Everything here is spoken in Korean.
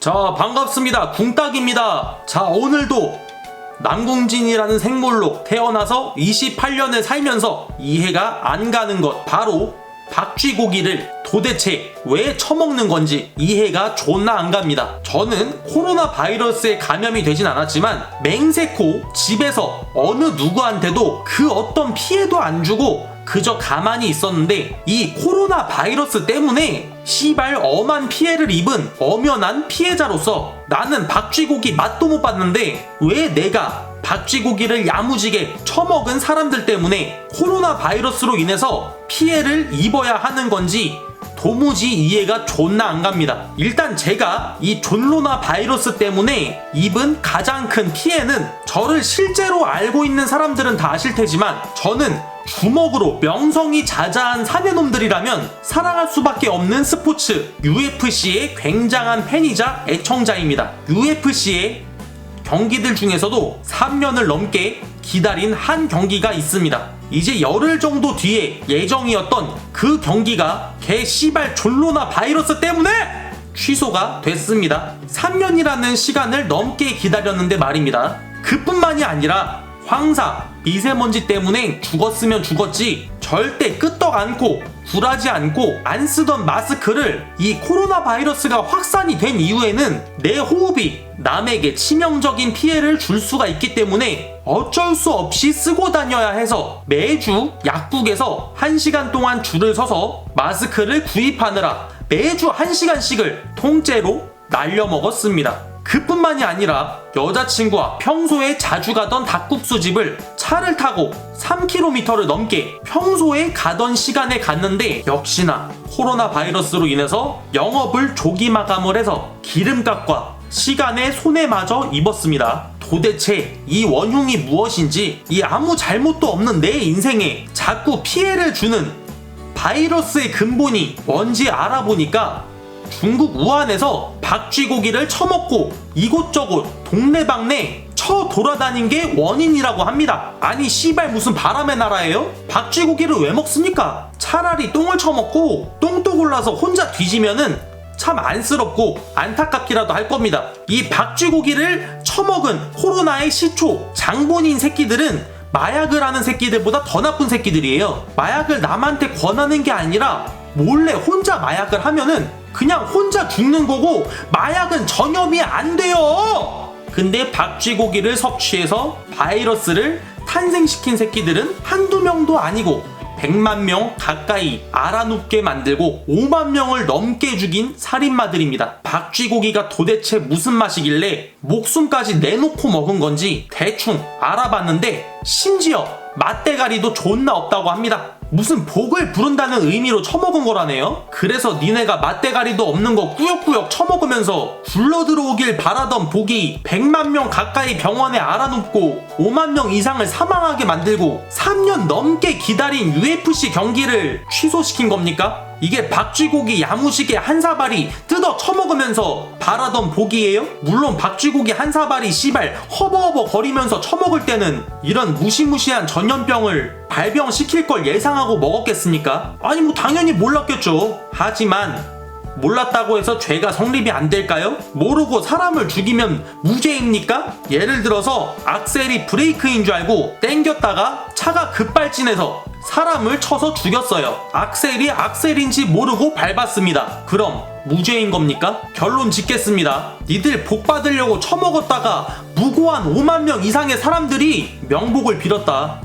자, 반갑습니다. 궁딱입니다. 자, 오늘도 남궁진이라는 생물로 태어나서 28년을 살면서 이해가 안 가는 것, 바로 박쥐고기를 도대체 왜 처먹는 건지 이해가 존나 안 갑니다. 저는 코로나 바이러스에 감염이 되진 않았지만 맹세코 집에서 어느 누구한테도 그 어떤 피해도 안 주고 그저 가만히 있었는데, 이 코로나 바이러스 때문에 시발 엄한 피해를 입은 엄연한 피해자로서 나는 박쥐고기 맛도 못 봤는데 왜 내가 박쥐고기를 야무지게 처먹은 사람들 때문에 코로나 바이러스로 인해서 피해를 입어야 하는 건지 도무지 이해가 존나 안 갑니다. 일단 제가 이 존로나 바이러스 때문에 입은 가장 큰 피해는, 저를 실제로 알고 있는 사람들은 다 아실 테지만 저는 주먹으로 명성이 자자한 사내놈들이라면 사랑할 수밖에 없는 스포츠 UFC의 굉장한 팬이자 애청자입니다. UFC의 경기들 중에서도 3년을 넘게 기다린 한 경기가 있습니다. 이제 열흘 정도 뒤에 예정이었던 그 경기가 개 씨발 존로나 바이러스 때문에 취소가 됐습니다. 3년이라는 시간을 넘게 기다렸는데 말입니다. 그뿐만이 아니라 황사, 미세먼지 때문에 죽었으면 죽었지 절대 끄떡 않고 굴하지 않고 안 쓰던 마스크를 이 코로나 바이러스가 확산이 된 이후에는 내 호흡이 남에게 치명적인 피해를 줄 수가 있기 때문에 어쩔 수 없이 쓰고 다녀야 해서 매주 약국에서 1시간 동안 줄을 서서 마스크를 구입하느라 매주 1시간씩을 통째로 날려먹었습니다. 그뿐만이 아니라 여자친구와 평소에 자주 가던 닭국수집을 차를 타고 3km를 넘게 평소에 가던 시간에 갔는데, 역시나 코로나 바이러스로 인해서 영업을 조기 마감을 해서 기름값과 시간의 손해마저 입었습니다. 도대체 이 원흉이 무엇인지, 이 아무 잘못도 없는 내 인생에 자꾸 피해를 주는 바이러스의 근본이 뭔지 알아보니까 중국 우한에서 박쥐고기를 처먹고 이곳저곳 동네방네 쳐 돌아다닌 게 원인이라고 합니다. 아니 씨발 무슨 바람의 나라예요? 박쥐고기를 왜 먹습니까? 차라리 똥을 처먹고 똥도 골라서 혼자 뒤지면은 참 안쓰럽고 안타깝기라도 할 겁니다. 이 박쥐고기를 처먹은 코로나의 시초 장본인 새끼들은 마약을 하는 새끼들보다 더 나쁜 새끼들이에요. 마약을 남한테 권하는 게 아니라 몰래 혼자 마약을 하면은 그냥 혼자 죽는 거고 마약은 전염이 안 돼요. 근데 박쥐고기를 섭취해서 바이러스를 탄생시킨 새끼들은 한두 명도 아니고 100만 명 가까이 알아눕게 만들고 5만 명을 넘게 죽인 살인마들입니다. 박쥐고기가 도대체 무슨 맛이길래 목숨까지 내놓고 먹은 건지 대충 알아봤는데 심지어 맛대가리도 존나 없다고 합니다. 무슨 복을 부른다는 의미로 처먹은 거라네요. 그래서 니네가 맛대가리도 없는 거 꾸역꾸역 처먹으면서 굴러들어오길 바라던 복이 100만 명 가까이 병원에 알아눕고 5만 명 이상을 사망하게 만들고 3년 넘게 기다린 UFC 경기를 취소시킨 겁니까? 이게 박쥐고기 야무지게 한 사발이 뜯어 처먹으면서 바라던 복이에요? 물론 박쥐고기 한 사발이 씨발 허버허버 거리면서 처먹을 때는 이런 무시무시한 전염병을 발병시킬 걸 예상하고 먹었겠습니까? 아니 뭐 당연히 몰랐겠죠. 하지만 몰랐다고 해서 죄가 성립이 안 될까요? 모르고 사람을 죽이면 무죄입니까? 예를 들어서 악셀이 브레이크인 줄 알고 땡겼다가 차가 급발진해서 사람을 쳐서 죽였어요. 악셀이 악셀인지 모르고 밟았습니다. 그럼 무죄인 겁니까? 결론 짓겠습니다. 니들 복 받으려고 처먹었다가 무고한 5만 명 이상의 사람들이 명복을 빌었다.